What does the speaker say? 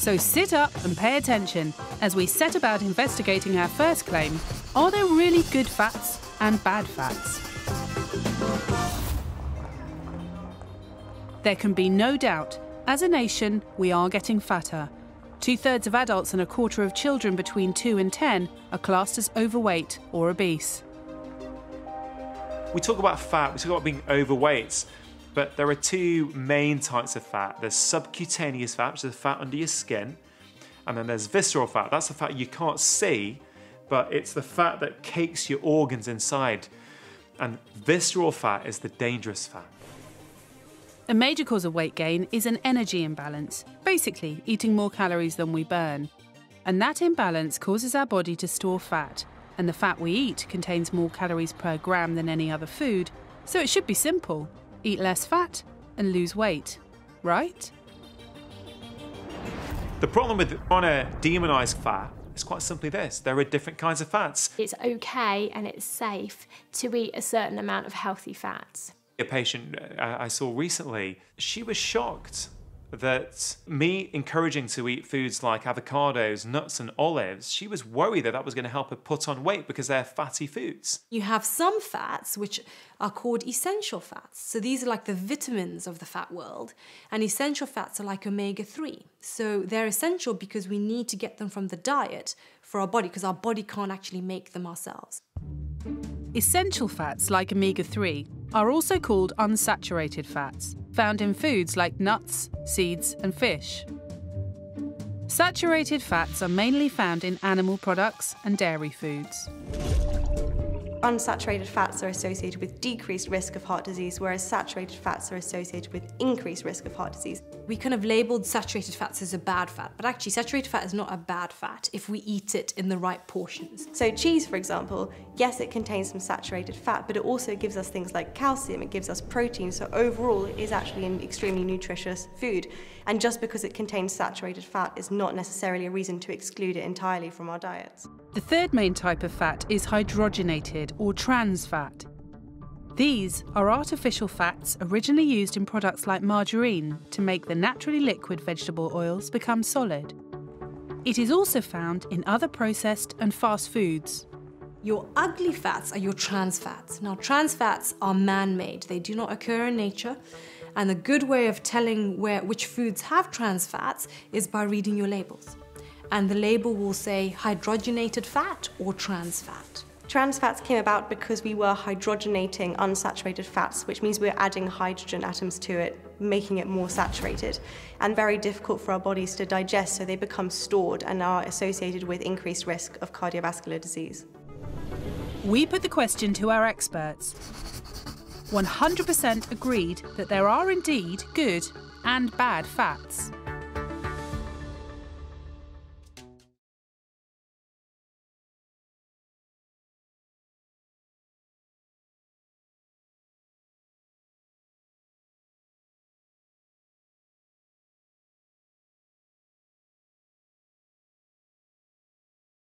So sit up and pay attention as we set about investigating our first claim. Are there really good fats and bad fats? There can be no doubt, as a nation, we are getting fatter. 2/3 of adults and a quarter of children between 2 and 10 are classed as overweight or obese. We talk about fat, we talk about being overweight, but there are two main types of fat. There's subcutaneous fat, which is the fat under your skin, and then there's visceral fat. That's the fat you can't see, but it's the fat that cakes your organs inside. And visceral fat is the dangerous fat. A major cause of weight gain is an energy imbalance, basically eating more calories than we burn. And that imbalance causes our body to store fat, and the fat we eat contains more calories per gram than any other food, so it should be simple. Eat less fat and lose weight, right? The problem with trying to demonise fat is quite simply this. There are different kinds of fats. It's okay and it's safe to eat a certain amount of healthy fats. A patient I saw recently, she was shocked that me encouraging to eat foods like avocados, nuts and olives, she was worried that that was going to help her put on weight because they're fatty foods. You have some fats which are called essential fats. So these are like the vitamins of the fat world. And essential fats are like omega-3. So they're essential because we need to get them from the diet for our body, because our body can't actually make them ourselves. Essential fats like omega-3 are also called unsaturated fats, found in foods like nuts, seeds and fish. Saturated fats are mainly found in animal products and dairy foods. Unsaturated fats are associated with decreased risk of heart disease, whereas saturated fats are associated with increased risk of heart disease. We kind of labelled saturated fats as a bad fat, but actually saturated fat is not a bad fat if we eat it in the right portions. So cheese, for example, yes, it contains some saturated fat, but it also gives us things like calcium, it gives us protein, so overall it is actually an extremely nutritious food. And just because it contains saturated fat is not necessarily a reason to exclude it entirely from our diets. The third main type of fat is hydrogenated or trans fat. These are artificial fats originally used in products like margarine to make the naturally liquid vegetable oils become solid. It is also found in other processed and fast foods. Your ugly fats are your trans fats. Now, trans fats are man-made. They do not occur in nature. And the good way of telling which foods have trans fats is by reading your labels. And the label will say hydrogenated fat or trans fat. Trans fats came about because we were hydrogenating unsaturated fats, which means we're adding hydrogen atoms to it, making it more saturated, and very difficult for our bodies to digest, so they become stored and are associated with increased risk of cardiovascular disease. We put the question to our experts. 100% agreed that there are indeed good and bad fats.